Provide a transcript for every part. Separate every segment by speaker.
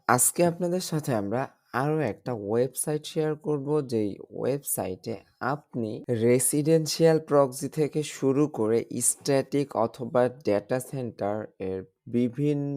Speaker 1: আজকে আপনাদের সাথে আমরা আরো একটা ওয়েবসাইট শেয়ার করব, যেই ওয়েবসাইটে আপনি রেসিডেন্সিয়াল প্রক্সি থেকে শুরু করে স্ট্যাটিক অথবা ডেটা সেন্টার এর বিভিন্ন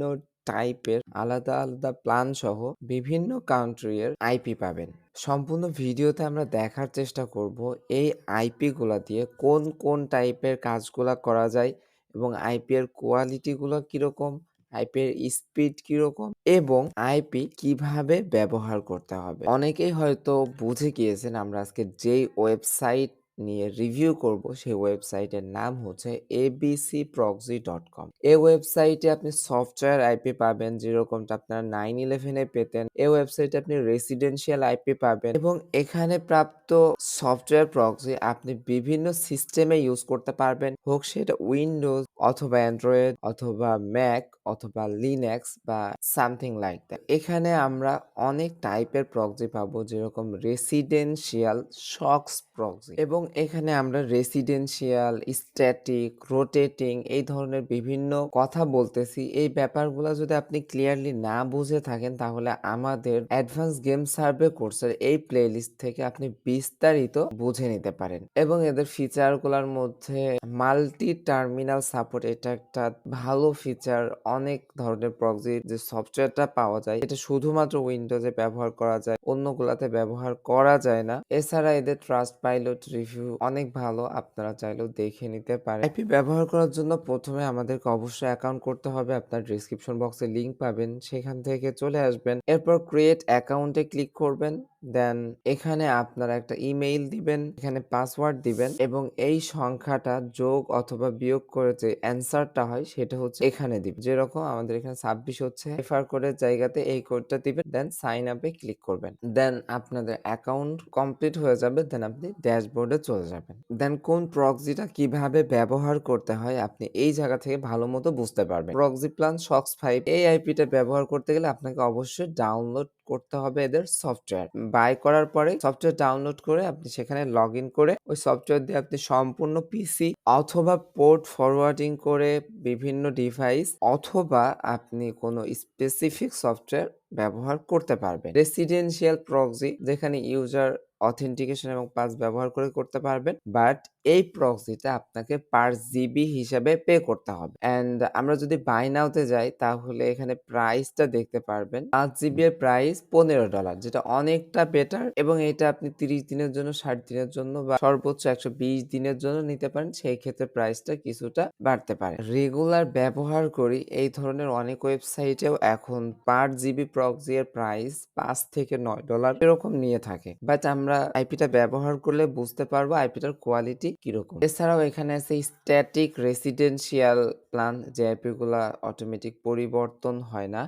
Speaker 1: টাইপের আলাদা আলাদা প্ল্যান সহ বিভিন্ন কান্ট্রি এর আইপি পাবেন। সম্পূর্ণ ভিডিওতে আমরা দেখার চেষ্টা করব এই আইপি গুলা দিয়ে কোন কোন টাইপের কাজগুলা করা যায় এবং আইপি এর কোয়ালিটি গুলো কিরকম, আইপি এর স্পিড কিরকম এবং আইপি কিভাবে ব্যবহার করতে হবে। অনেকেই হয়তো বুঝে গিয়েছেন আমরা আজকে যেই ওয়েবসাইট নিয়ে রিভিউ করব সেই ওয়েবসাইটের নাম হচ্ছে abcproxy.com। এই ওয়েবসাইটে আপনি সফটওয়্যার আইপি পাবেন যেরকমটা আপনারা 9/11 পেতেন। এই ওয়েবসাইটে আপনি রেসিডেন্সিয়াল আইপি পাবেন এবং এখানে প্রাপ্ত সফটওয়্যার প্রক্সি আপনি বিভিন্ন সিস্টেমে ইউজ করতে পারবেন, হোক সেটা উইন্ডোজ অথবা অ্যান্ড্রয়েড অথবা ম্যাক অথবা লিনাক্স বা সামথিং লাইক দ্যাট। এখানে আমরা অনেক টাইপের প্রক্সি পাবো, যেরকম রেসিডেন্সিয়াল, সক্স প্রক্সি, এবং এখানে আমরা রেসিডেন্সিয়াল, স্ট্যাটিক, রোটেটিং এই ধরনের বিভিন্ন কথা বলতেছি। এই ব্যাপারগুলো যদি আপনি ক্লিয়ারলি না বুঝে থাকেন তাহলে আমাদের অ্যাডভান্স গেম সার্ভে কোর্সের এই প্লেলিস্ট থেকে আপনি বিস্তারিত বুঝে নিতে পারেন। এবং এদের ফিচারগুলোর মধ্যে মাল্টি টার্মিনাল সাপোর্ট, এটা একটা ভালো ফিচার। অনেক ধরনের প্রক্সি যে সফটওয়্যারটা পাওয়া যায় এটা শুধুমাত্র উইন্ডোজে ব্যবহার করা যায়, অন্যগুলাতে ব্যবহার করা যায় না। এছাড়া এদের ট্রাস্ট পাইলট রিভিউ অনেক ভালো, আপনারা চাইলেও দেখে নিতে পারেন। আইপি ব্যবহার করার জন্য প্রথমে আমাদেরকে অবশ্যই অ্যাকাউন্ট করতে হবে। আপনার ডেসক্রিপশন বক্সে লিংক পাবেন, সেখান থেকে চলে আসবেন। এরপর ক্রিয়েট অ্যাকাউন্টে ক্লিক করবেন। দেন এখানে আপনারা একটা ইমেইল দিবেন, এখানে পাসওয়ার্ড দিবেন এবং এই সংখ্যাটা যোগ অথবা বিয়োগ করে যে অ্যান্সারটা হয় সেটা হচ্ছে এখানে দিবেন। যেরকম আমাদের এখানে 26 হচ্ছে, রেফার কোডের জায়গাতে এই কোডটা দিবেন, দেন সাইন আপে ক্লিক করবেন। দেন আপনাদের অ্যাকাউন্ট কমপ্লিট হয়ে যাবে। দেন আপনি ড্যাশবোর্ডে চলে যাবেন। দেন কোন প্রক্সিটা কিভাবে ব্যবহার করতে হয় আপনি এই জায়গা থেকে ভালো মতো বুঝতে পারবেন। প্রক্সি প্ল্যান সক্স5, এই আইপিটা ব্যবহার করতে গেলে আপনাকে অবশ্যই ডাউনলোড করতে হবে এদের সফটওয়্যার। বাই করার পরে সফটওয়্যার ডাউনলোড করে আপনি সেখানে লগ ইন করে ওই সফটওয়্যার দিয়ে আপনি সম্পূর্ণ পিসি অথবা পোর্ট ফরওয়ার্ডিং করে বিভিন্ন ডিভাইস অথবা আপনি কোনো স্পেসিফিক সফটওয়্যার ব্যবহার করতে পারবেন। রেসিডেন্সিয়াল প্রক্সি যেখানে ইউজার অথেন্টিকেশন এবং পাস ব্যবহার করে করতে পারবেন, বাট এই প্রক্সিটা আপনাকে পার জিবি হিসাবে পে করতে হবে। অ্যান্ড আমরা যদি বাই নাওতে যাই তাহলে এখানে প্রাইসটা দেখতে পারবেন। 5 জিবি এর প্রাইস $15, যেটা অনেকটা বেটার। এবং এটা আপনি 30 দিনের জন্য, 60 দিনের জন্য বা সর্বোচ্চ 120 দিনের জন্য নিতে পারেন, সেই ক্ষেত্রে প্রাইসটা কিছুটা বাড়তে পারে। রেগুলার ব্যবহার করি এই ধরনের অনেক ওয়েবসাইটেও এখন পার জিবি প্রক্সি এর প্রাইস $5 থেকে $9 এরকম নিয়ে থাকে, বাট আমরা আইপিটা ব্যবহার করলে বুঝতে পারবো আইপিটার কোয়ালিটি কিরকম। এছাড়াও এখানে আছে স্ট্যাটিক রেসিডেন্সিয়াল প্ল্যান, যে আইপি গুলা অটোমেটিক পরিবর্তন হয় না।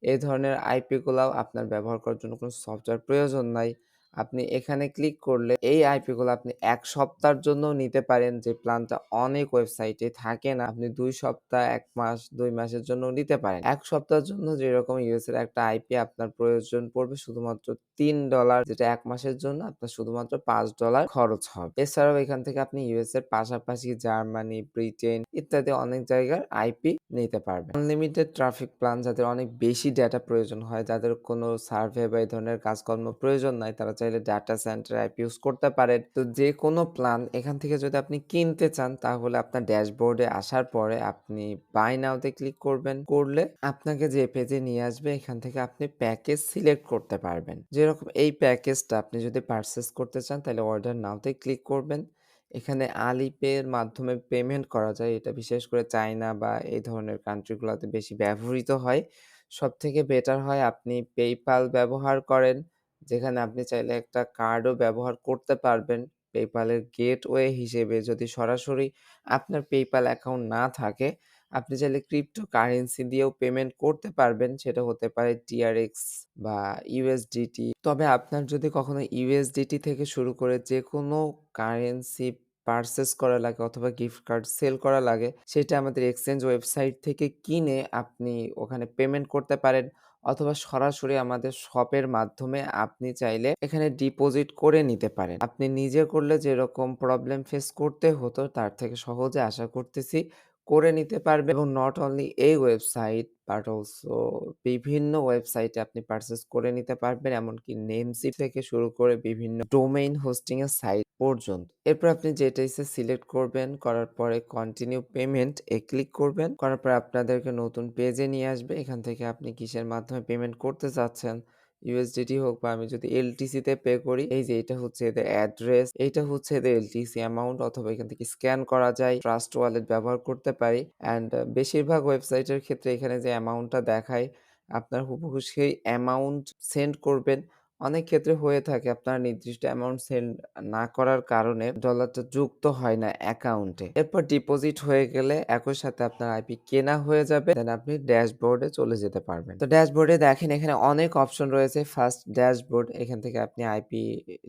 Speaker 1: এই ধরনের আইপি গুলাও আপনার ব্যবহার করার জন্য কোনো সফটওয়্যার প্রয়োজন নাই। আপনি এখানে ক্লিক করলে এই আইপি গুলো আপনি 1 সপ্তাহের জন্য নিতে পারেন, যে প্ল্যানটা অনেক ওয়েবসাইটে থাকে না। আপনি 2 সপ্তাহ, 1 মাস, 2 মাসের জন্য নিতে পারেন। 1 সপ্তাহের জন্য যেরকম ইউএস এর একটা আইপি আপনার প্রয়োজন পড়বে শুধুমাত্র $3, যেটা 1 মাসের জন্য আপনার শুধুমাত্র $5 খরচ হবে। এছাড়াও এখান থেকে আপনি ইউএস এর পাশাপাশি জার্মানি, ব্রিটেন ইত্যাদি অনেক জায়গার আইপি নিতে পারবেন। আনলিমিটেড ট্রাফিক প্ল্যান, যাদের অনেক বেশি ডেটা প্রয়োজন হয়, যাদের কোনো সার্ভে বা এই ধরনের কাজকর্ম প্রয়োজন নাই, তারা চাইলে ডাটা সেন্টার আইপি ইউজ করতে পারেন। তো যে কোনো প্ল্যান এখান থেকে যদি আপনি কিনতে চান তাহলে আপনার ড্যাশবোর্ডে আসার পরে আপনি বাই নাওতে ক্লিক করবেন। করলে আপনাকে যে পেজে নিয়ে আসবে এখান থেকে আপনি প্যাকেজ সিলেক্ট করতে পারবেন। যেরকম এই প্যাকেজটা আপনি যদি পারচেজ করতে চান তাহলে অর্ডার নাওতে ক্লিক করবেন। এখানে আলিপে এর মাধ্যমে পেমেন্ট করা যায়। এটা বিশেষ করে চায়না বা এই ধরনের কান্ট্রিগুলোতে বেশি ব্যবহৃত হয়। সবথেকে বেটার হয় আপনি পেপ্যাল ব্যবহার করেন, যেখানে আপনি চাইলে একটা কার্ডও ব্যবহার করতে পারবেন। পেপ্যালের গেটওয়ে হিসেবে যদি সরাসরি আপনার পেপ্যাল অ্যাকাউন্ট না থাকে, আপনি চাইলে ক্রিপ্টোকারেন্সি দিয়েও পেমেন্ট করতে পারবেন। সেটা হতে পারে টিআরএক্স বা ইউএসডিটি। তবে আপনার যদি কখনো ইউএসডিটি থেকে শুরু করে যেকোনো কারেন্সি পারচেজ করা লাগে অথবা গিফট কার্ড সেল করা লাগে, সেটা আমাদের এক্সচেঞ্জ ওয়েবসাইট থেকে কিনে আপনি ওখানে পেমেন্ট করতে পারেন, অথবা সরাসরি আমাদের শপের মাধ্যমে আপনি চাইলে এখানে ডিপোজিট করে নিতে পারেন। আপনি নিজে করলে যেরকম প্রবলেম ফেস করতে হতো তার থেকে সহজে আশা করতেছি করে নিতে পারবেন এবং নট অনলি এই ওয়েবসাইট বাট অলসো বিভিন্ন ওয়েবসাইটে আপনি পারচেজ করে নিতে পারবেন। এমনকি নেমসিট থেকে শুরু করে বিভিন্ন ডোমেইন হোস্টিং এর সাইট পর্যন্ত। এরপর আপনি যেটা ইচ্ছা সিলেক্ট করবেন, করার পরে কন্টিনিউ পেমেন্ট এ ক্লিক করবেন। করার পরে আপনাদেরকে নতুন পেজে নিয়ে আসবে। এখান থেকে আপনি কিসের মাধ্যমে পেমেন্ট করতে চাচ্ছেন, ইউএসডিটি হোক বা আমি যদি এলটিসি তে পে করি, এই যে এটা হচ্ছে এদের অ্যাড্রেস, এইটা হচ্ছে এদের এলটিসি অ্যামাউন্ট, অথবা এখান থেকে স্ক্যান করা যায়। ট্রাস্ট ওয়ালেট ব্যবহার করতে পারি। অ্যান্ড বেশিরভাগ ওয়েবসাইটের ক্ষেত্রে এখানে যে অ্যামাউন্টটা দেখায়, আপনার হুবহু সেই অ্যামাউন্ট সেন্ড করবেন। অনেক ক্ষেত্রে হয়ে থাকে আপনার নির্দিষ্ট অ্যামাউন্ট সেন্ড না করার কারণে ডলারটা যুক্ত হয় না অ্যাকাউন্টে। এরপর ডিপোজিট হয়ে গেলে একই সাথে আপনার আইপি কেনা হয়ে যাবে। দেন আপনি ড্যাশবোর্ডে চলে যেতে পারবেন। তো ড্যাশবোর্ডে দেখেন এখানে অনেক অপশন রয়েছে। ফার্স্ট ড্যাশবোর্ড, এখান থেকে আপনি আইপি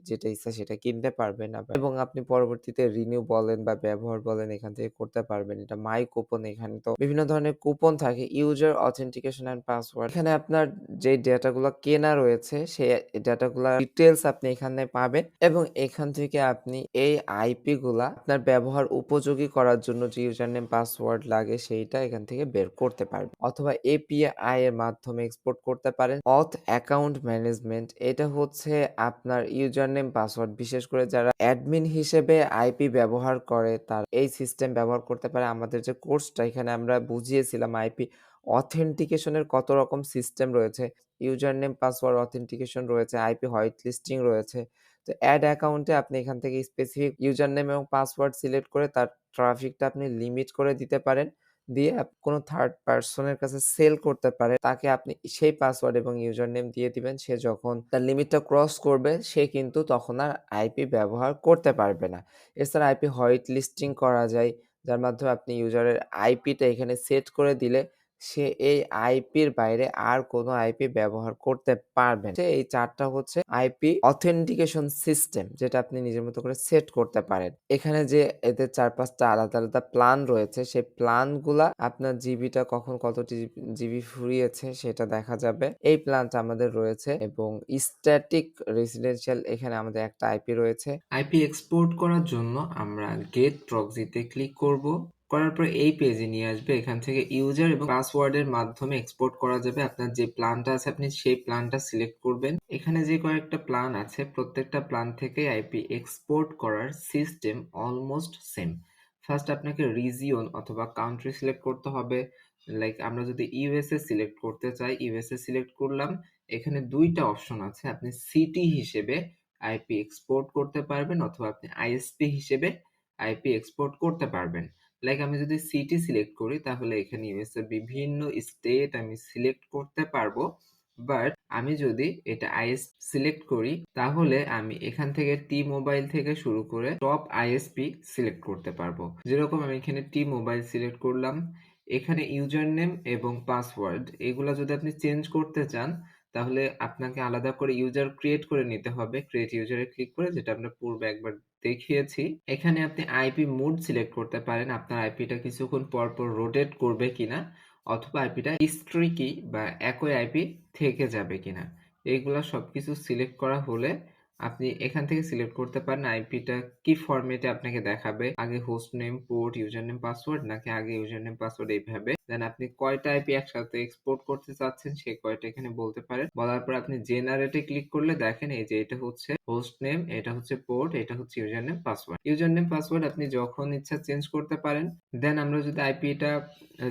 Speaker 1: যেটা ইচ্ছা সেটা কিনতে পারবেন এবং আপনি পরবর্তীতে রিনিউ বলেন বা ব্যবহার বলেন এখান থেকে করতে পারবেন। এটা মাই কুপন, এখানে তো বিভিন্ন ধরনের কুপন থাকে। ইউজার অথেন্টিকেশন অ্যান্ড পাসওয়ার্ড, এখানে আপনার যে ডেটাগুলো কেনা রয়েছে সেই ডেটাগুলার ডিটেইলস আপনি এখানে পাবেন এবং এখান থেকে আপনি এই আইপি গুলা আপনার ব্যবহার উপযোগী করার জন্য যে ইউজার নেম পাসওয়ার্ড লাগে সেইটা এখান থেকে বের করতে পারবেন, অথবা এপিআই এর মাধ্যমে এক্সপোর্ট করতে পারেন। অথ অ্যাকাউন্ট ম্যানেজমেন্ট, এটা হচ্ছে আপনার ইউজার নেম পাসওয়ার্ড, বিশেষ করে যারা অ্যাডমিন হিসেবে আইপি ব্যবহার করে তারা এই সিস্টেম ব্যবহার করতে পারে। আমাদের যে কোর্সটা এখানে আমরা বুঝিয়েছিলাম আইপি অথেন্টিকেশনের কত রকম সিস্টেম রয়েছে। ইউজার নেম পাসওয়ার্ড অথেন্টিকেশন রয়েছে, আইপি হোয়াইট লিস্টিং রয়েছে। তো অ্যাড অ্যাকাউন্টে আপনি এখান থেকে স্পেসিফিক ইউজার নেম এবং পাসওয়ার্ড সিলেক্ট করে তার ট্রাফিকটা আপনি লিমিট করে দিতে পারেন। দিয়ে কোনো থার্ড পারসনের কাছে সেল করতে পারে। তাকে আপনি সেই পাসওয়ার্ড এবং ইউজার নেম দিয়ে দিবেন। সে যখন তার লিমিটটা ক্রস করবে সে কিন্তু তখন আর আইপি ব্যবহার করতে পারবে না। এছাড়া আইপি হোয়াইট লিস্টিং করা যায়, যার মাধ্যমে আপনি ইউজারের আইপিটা এখানে সেট করে দিলে সে এই আইপির বাইরে আর কোনো আইপি ব্যবহার করতে পারবে না। এই ৪ টা হচ্ছে আইপি অথেন্টিকেশন সিস্টেম, যেটা আপনি নিজের মতো করে সেট করতে পারেন। এখানে যে এদের ৪-৫ টা আলাদা, আলাদা প্ল্যান রয়েছে, সেই প্ল্যানগুলা আপনার জিবিটা কখন কতটি জিবি ফুরিয়েছে সেটা দেখা যাবে। এই প্ল্যানটা আমাদের রয়েছে এবং স্ট্যাটিক রেসিডেন্সিয়াল, এখানে আমাদের একটা আইপি রয়েছে। আইপি এক্সপোর্ট করার জন্য আমরা গেট প্রক্সিতে ক্লিক করব। করার পর এই পেজে নিয়ে আসবে। এখান থেকে ইউজার এবং পাসওয়ার্ডের মাধ্যমে এক্সপোর্ট করা যাবে। আপনার যে প্ল্যানটা আছে আপনি সেই প্ল্যানটা সিলেক্ট করবেন। এখানে যে কয়েকটা প্ল্যান আছে প্রত্যেকটা প্ল্যান থেকে আইপি এক্সপোর্ট করার সিস্টেম অলমোস্ট সেম। ফার্স্ট আপনাকে রিজিয়ন অথবা কান্ট্রি সিলেক্ট করতে হবে। লাইক আমরা যদি ইউএসএ সিলেক্ট করতে চাই, ইউএসএ সিলেক্ট করলাম। এখানে ২ টা অপশন আছে। আপনি সিটি হিসেবে আইপি এক্সপোর্ট করতে পারবেন অথবা আপনি আইএসপি হিসেবে আইপি এক্সপোর্ট করতে পারবেন। লাইক আমি যদি সিটি সিলেক্ট করি তাহলে এখানে ইউএস এর বিভিন্ন স্টেট আমি সিলেক্ট করতে পারবো। বাট আমি যদি এটা আইএস সিলেক্ট করি তাহলে আমি এখান থেকে টি মোবাইল থেকে শুরু করে টপ আইএসপি সিলেক্ট করতে পারবো। যেরকম আমি এখানে টি মোবাইল সিলেক্ট করলাম। এখানে ইউজার নেম এবং পাসওয়ার্ড এগুলা যদি আপনি চেঞ্জ করতে চান তাহলে আপনাকে আলাদা করে ইউজার ক্রিয়েট করে নিতে হবে। ক্রিয়েট ইউজারে ক্লিক করে, যেটা আমরা পূর্বে একবার দেখিয়েছি। এখানে আপনি আইপি মোড সিলেক্ট করতে পারেন, আপনার আইপিটা কিছুক্ষণ পর পর রোটেট করবে কিনা, অথবা আইপিটা স্ট্রিকি বা একই আইপি থেকে যাবে কিনা। এইগুলা সবকিছু সিলেক্ট করা হলে আপনি এখান থেকে সিলেক্ট করতে পারেন আইপিটা কি ফরম্যাটে আপনাকে দেখাবে, আগে host name, port, user name, password, নাকি আগে ইউজার নেম, পাসওয়ার্ড এইভাবে। দেন আপনি কয়টা আইপি একসাথে এক্সপোর্ট করতে চাচ্ছেন সেই কয়টা এখানে বলতে পারেন। বলার পর আপনি জেনারেটে ক্লিক করলে দেখেন এই যে এটা হচ্ছে হোস্ট নেম, এটা হচ্ছে পোর্ট, এটা হচ্ছে user name, password. User name password আপনি যখন ইচ্ছা চেঞ্জ করতে পারেন। দেন আমরা যদি আইপিটা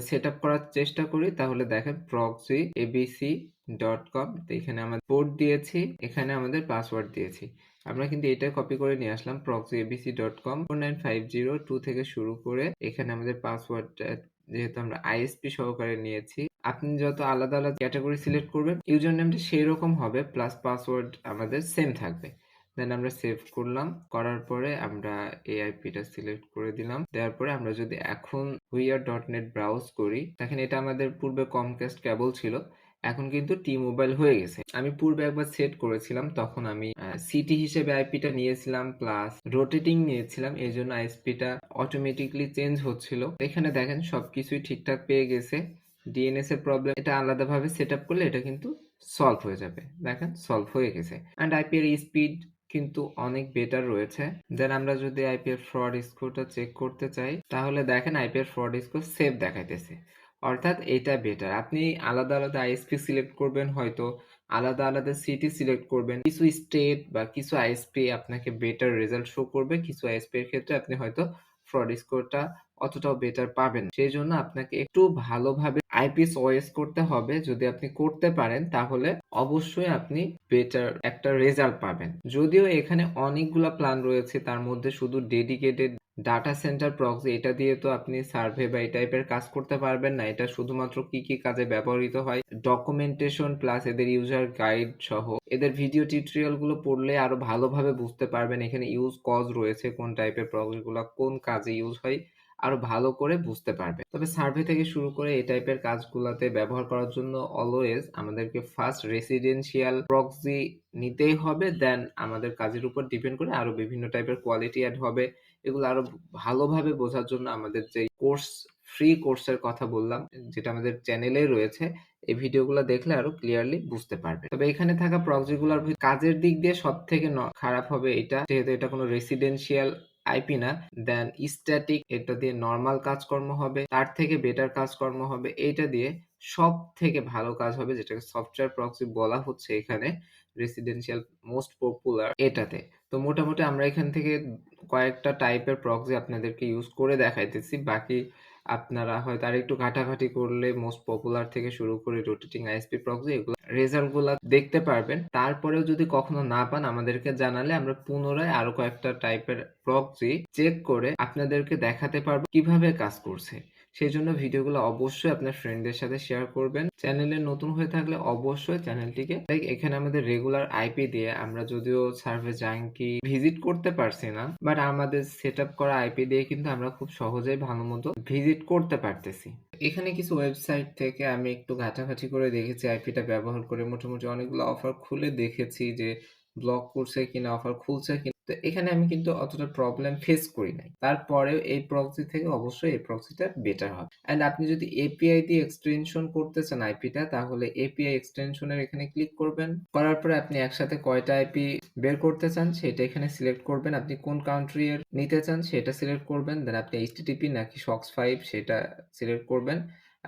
Speaker 1: সেট আপ করার চেষ্টা করি তাহলে দেখেন proxy abc.com, তো এখানে আমরা পোর্ট দিয়েছি, এখানে আমাদের পাসওয়ার্ড দিয়েছি। আমরা কিন্তু এটা কপি করে নিয়ে আসলাম proxy abc.com 49502 থেকে শুরু করে এখানে আমাদের পাসওয়ার্ডটা যেহেতু আমরা আইএসপি সহকারে নিয়েছি। আপনি যত আলাদা আলাদা ক্যাটাগরি সিলেক্ট করবেন ইউজার নেমটা সেই রকম হবে, প্লাস পাসওয়ার্ড আমাদের সেম থাকবে। দেন আমরা সেভ করলাম। করার পরে আমরা এই আইপিটা সিলেক্ট করে দিলাম। দেওয়ার পরে আমরা যদি এখন weir.net ব্রাউজ করি দেখেন এটা আমাদের পূর্বে কমকাস্ট কেবল ছিল, এখন কিন্তু টি মোবাইল হয়ে গেছে। আমি পূর্বে একবার সেট করেছিলাম তখন আমি সিটি হিসেবে আইপিটা নিয়েছিলাম প্লাস রোটেটিং নিয়েছিলাম, এই জন্য আইএসপিটা অটোমেটিকলি চেঞ্জ হচ্ছিল। এখানে দেখেন সবকিছুই ঠিকঠাক পেয়ে গেছে। ডিএনএস এর প্রবলেম এটা আলাদাভাবে সেট আপ করলে এটা কিন্তু সলভ হয়ে যাবে। দেখেন সলভ হয়ে গেছে। অ্যান্ড আইপি এর স্পিড কিন্তু অনেক বেটার রয়েছে। দেন আমরা যদি আইপি এর ফ্রড স্কোরটা চেক করতে চাই, তাহলে দেখেন আইপি এর ফ্রড স্কোর সেভ দেখাইতেছে। অর্থাৎ এটা বেটার। আপনি আলাদা আলাদা আইএসপি সিলেক্ট করবেন, হয়তো আলাদা আলাদা সিটি সিলেক্ট করবেন। কিছু স্টেট বা কিছু আইএসপি আপনাকে বেটার রেজাল্ট শো করবে, কিছু আইএসপি এর ক্ষেত্রে আপনি হয়তো ফ্রড স্কোরটা অতটাও বেটার পাবেন। সেই জন্য আপনাকে একটু ভালোভাবে আইপি চয়েস করতে হবে। যদি আপনি করতে পারেন তাহলে অবশ্যই আপনি বেটার একটা রেজাল্ট পাবেন। যদিও এখানে অনেকগুলা প্ল্যান রয়েছে, তার মধ্যে শুধু ডেডিকেটেড ডাটা সেন্টার প্রক্সি এটা দিয়ে তো আপনি সার্ভে বা এই টাইপের কাজ করতে পারবেন না। এটা শুধুমাত্র কি কি কাজে ব্যবহৃত হয়, ডকুমেন্টেশন প্লাস এদের ইউজার গাইড সহ এদের ভিডিও টিউটোরিয়াল গুলো পড়লে আরো ভালোভাবে বুঝতে পারবেন। এখানে ইউজ কজ রয়েছে, কোন টাইপের প্রক্সি গুলা কোন কাজে ইউজ হয়, আরো ভালো করে বুঝতে পারবেন। তবে সার্ভে থেকে শুরু করে এই টাইপের কাজগুলাতে ব্যবহার করার জন্য অলওয়েজ আমাদেরকে ফার্স্ট রেসিডেন্সিয়াল প্রক্সি নিতেই হবে। দেন আমাদের কাজের উপর ডিপেন্ড করে আরো বিভিন্ন টাইপের কোয়ালিটি অ্যাড হবে। এগুলো আরো ভালোভাবে বোঝার জন্য আমাদের যে কোর্স, ফ্রি কোর্সের কথা বললাম, যেটা আমাদের চ্যানেলে রয়েছে, এই ভিডিওগুলো দেখলে আরো ক্লিয়ারলি বুঝতে পারবে। তবে এখানে থাকা প্রক্সিগুলোর কাজের দিক দিয়ে সব থেকে খারাপ হবে এটা, যেহেতু এটা কোনো রেসিডেন্সিয়াল আইপি না। দেন স্ট্যাটিক, এটা দিয়ে নর্মাল কাজকর্ম হবে, তার থেকে বেটার কাজকর্ম হবে এইটা দিয়ে। সব থেকে ভালো কাজ হবে যেটাকে সফটওয়্যার প্রক্সি বলা হচ্ছে এখানে, রেসিডেন্সিয়াল মোস্ট পপুলার এটাতে। তো মোটামুটি আমরা এখান থেকে কয়েকটা টাইপের প্রক্সি আপনাদেরকে ইউজ করে দেখাইতেছি। বাকি আপনারা হয়তো আরেকটু ঘাটাঘাটি করলে মোস্ট পপুলার থেকে শুরু করে রোটেটিং আইএসপি প্রক্সি এগুলো রেজাল্ট গুলা দেখতে পারবেন। তারপরেও যদি কখনো না পান আমাদেরকে জানালে আমরা পুনরায় আরো কয়েকটা টাইপের প্রক্সি চেক করে আপনাদেরকে দেখাতে পারবো কিভাবে কাজ করছে। সেই জন্য ভিডিওগুলো অবশ্যই আপনার ফ্রেন্ডদের সাথে শেয়ার করবেন। চ্যানেলে নতুন হয়ে থাকলে অবশ্যই চ্যানেলটিকে লাইক। এখানে আমাদের রেগুলার আইপি দিয়ে আমরা যদিও সার্ভে জাঙ্কি ভিজিট করতে পারছি না, বাট আমাদের সেট আপ করা আইপি দিয়ে কিন্তু আমরা খুব সহজেই ভালো মতো ভিজিট করতে পারতেছি। এখানে কিছু ওয়েবসাইট থেকে আমি একটু ঘাটাঘাটি করে দেখেছি, আইপিটা ব্যবহার করে মোটামুটি অনেকগুলো অফার খুলে দেখেছি যে ব্লক করছে কিনা, অফার খুলছে কিনা। তো এখানে আমি কিন্তু অতটা প্রবলেম ফেস করি নাই। তারপরেও এই প্রক্সি থেকে অবশ্যই এই প্রক্সিটা বেটার হবে। অ্যান্ড আপনি যদি এপিআই দিয়ে এক্সটেনশন করতে চান আইপিটা, তাহলে এপিআই এক্সটেনশনের এখানে ক্লিক করবেন। করার পরে আপনি একসাথে কয়টা আইপি বের করতে চান সেটা এখানে সিলেক্ট করবেন। আপনি কোন কান্ট্রি এর নিতে চান সেটা সিলেক্ট করবেন। দেন আপনি এইচটিটিপি নাকি সক্স5 সেটা সিলেক্ট করবেন।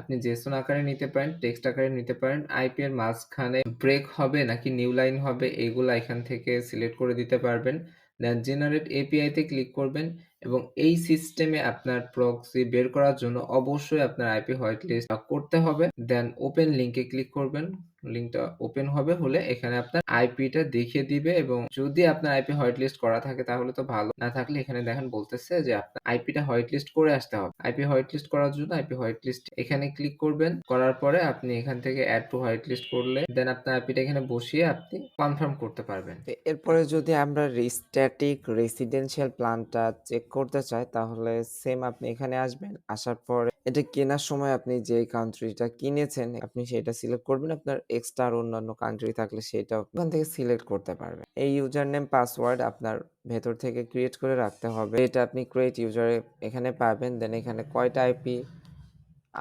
Speaker 1: আপনি জেসন আকারে নিতে পারেন, টেক্সট আকারে নিতে পারেন। আইপি এর মাঝখানে ব্রেক হবে নাকি নিউ লাইন হবে এগুলা এখান থেকে সিলেক্ট করে দিতে পারবেন। দেন জেনারেট এপিআই তে ক্লিক করবেন এবং এই সিস্টেমে আপনার প্রক্সি বের করার জন্য অবশ্যই আপনার আইপি হোয়াইট লিস্ট করতে হবে। দেন ওপেন লিংকে ক্লিক করবেন। লিংকটা ওপেন হবে, হলে এখানে আপনার আইপিটা দেখিয়ে দিবে এবং যদি আপনার আইপি হোয়াইট লিস্ট করা থাকে তাহলে তো ভালো, না থাকলে এখানে দেখেন বলতেছে যে আপনার আইপিটা হোয়াইট লিস্ট করে আসতে হবে। আইপি হোয়াইট লিস্ট করার জন্য আইপি হোয়াইট লিস্ট এখানে ক্লিক করবেন। করার পরে আপনি এখান থেকে অ্যাড টু হোয়াইট লিস্ট করলে দেন আপনার আইপিটা এখানে বসিয়ে আপনি কনফার্ম করতে পারবেন। এরপরে যদি আমরা স্ট্যাটিক রেসিডেন্সিয়াল প্ল্যানটা চেক করতে চাই, তাহলে সেম আপনি এখানে আসবেন। আসার পরে এটা কেনার সময় আপনি যে কান্ট্রিটা কিনেছেন আপনি সেটা সিলেক্ট করবেন। আপনার এক্সট্রা আর অন্যান্য কান্ট্রি থাকলে সেটাও ওখান থেকে সিলেক্ট করতে পারবেন। এই ইউজার নেম পাসওয়ার্ড আপনার ভেতর থেকে ক্রিয়েট করে রাখতে হবে। এটা আপনি ক্রিয়েট ইউজারে এখানে পাবেন। দেন এখানে কয়টা আইপি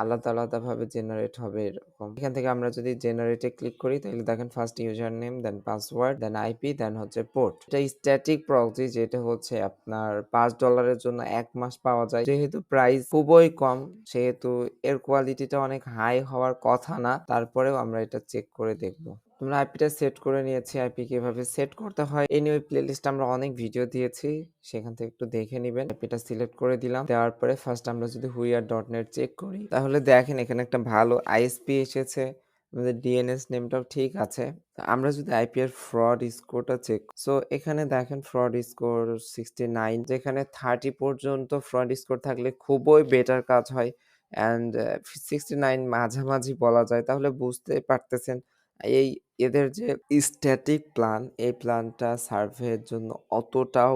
Speaker 1: আলাদা আলাদাভাবে জেনারেট হবে এরকম। এখান থেকে আমরা যদি জেনারেটে ক্লিক করি তাহলে দেখেন ফার্স্ট ইউজার নেম, দেন পাসওয়ার্ড, দেন আইপি, দেন হচ্ছে পোর্ট। এটা স্ট্যাটিক প্রক্সি, যেটা হচ্ছে আপনার $5 জন্য 1 মাস পাওয়া যায়। যেহেতু প্রাইস খুবই কম সেহেতু এর কোয়ালিটিটা অনেক হাই হওয়ার কথা না, তারপরেও আমরা এটা চেক করে দেখব। তোমরা আইপিটা সেট করে নিয়েছি। আইপি কিভাবে সেট করতে হয় এই নিয়ে প্লেলিস্ট আমরা অনেক ভিডিও দিয়েছি, সেখান থেকে একটু দেখে নেবেন। আইপিটা সিলেক্ট করে দিলাম। দেওয়ার পরে ফার্স্ট আমরা যদি হুইয়ার.নেট চেক করি তাহলে দেখেন এখানে একটা ভালো আইএসপি এসেছে, আমাদের ডিএনএস নেমটাও ঠিক আছে। আমরা যদি আইপি এর ফ্রড স্কোরটা চেক, সো এখানে দেখেন ফ্রড স্কোর 69, যেখানে 30 পর্যন্ত ফ্রড স্কোর থাকলে খুবই বেটার কাজ হয়। অ্যান্ড 69 মাঝামাঝি বলা যায়। তাহলে বুঝতে পারতেছেন এই এদের যে স্ট্যাটিক প্ল্যান, এই প্ল্যানটা সার্ভের জন্য অতটাও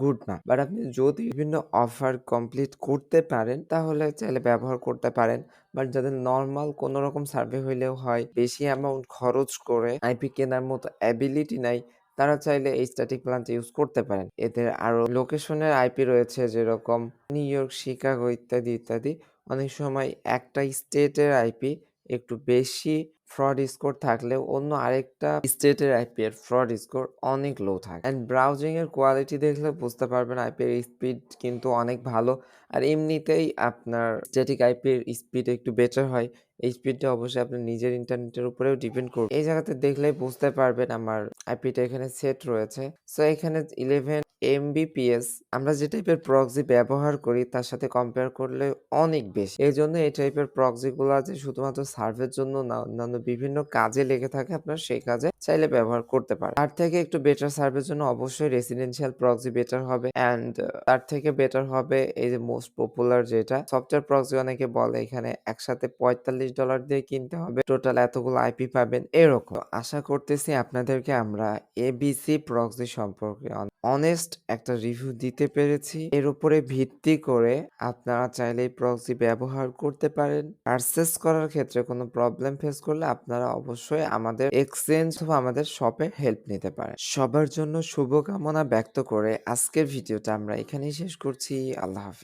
Speaker 1: গুড না। বাট আপনি যদি বিভিন্ন অফার কমপ্লিট করতে পারেন তাহলে চাইলে ব্যবহার করতে পারেন। বাট যাদের নরমাল কোনো রকম সার্ভে হইলেও হয়, বেশি অ্যামাউন্ট খরচ করে আইপি কেনার মতো অ্যাবিলিটি নাই, তারা চাইলে এই স্ট্যাটিক প্ল্যানটা ইউজ করতে পারেন। এদের আরো লোকেশনের আইপি রয়েছে, যেরকম নিউ ইয়র্ক, শিকাগো ইত্যাদি ইত্যাদি। অনেক সময় একটা স্টেটের আইপি একটু বেশি ফ্রড স্কোর থাকলেও অন্য আরেকটা স্টেটের আইপি এর ফ্রড স্কোর অনেক লো থাকে। অ্যান্ড ব্রাউজিং এর কোয়ালিটি দেখলে বুঝতে পারবেন আইপি এর স্পিড কিন্তু অনেক ভালো। আর এমনিতেই আপনার স্ট্যাটিক আইপি এর স্পিড একটু বেটার হয়। এই স্পিডটা অবশ্যই আপনার নিজের ইন্টারনেটের উপরেও ডিপেন্ড করবে। এই জায়গাতে দেখলেই বুঝতে পারবেন আমার আইপিটা এখানে সেট রয়েছে। সো এখানে 11 এমবিপিএস আমরা যে টাইপের প্রক্সি ব্যবহার করি তার সাথে কম্পেয়ার করলে অনেক বেশি। এজন্য এই টাইপের প্রক্সি গুলা যে শুধুমাত্র সার্ভের জন্য না, অন্যান্য বিভিন্ন কাজে লেগে থাকে আপনার সেই কাজে চাইলে ব্যবহার করতে পারেন। তার থেকে একটু বেটার সার্ভের জন্য অবশ্যই রেসিডেন্সিয়াল প্রক্সি বেটার হবে। অ্যান্ড তার থেকে বেটার হবে এই যে মোস্ট পপুলার যেটা সফটওয়্যার প্রক্সি, অনেকে বলে এখানে একসাথে $45 দিয়ে কিনতে হবে, টোটাল এতগুলো আইপি পাবেন এরকম। আশা করতেছি আপনাদেরকে আমরা এবিসি প্রক্সি সম্পর্কে অনেস্ট একটা রিভিউ দিতে পেরেছি। এর উপরে ভিত্তি করে আপনারা চাইলে এই প্রক্সি ব্যবহার করতে পারেন। পারচেজ করার ক্ষেত্রে কোনো প্রবলেম ফেস করলে আপনারা অবশ্যই আমাদের এক্সচেঞ্জ অথবা আমাদের শপে হেল্প নিতে পারেন। সবার জন্য শুভকামনা ব্যক্ত করে আজকের ভিডিওটা আমরা এখানেই শেষ করছি। আল্লাহ হাফেজ।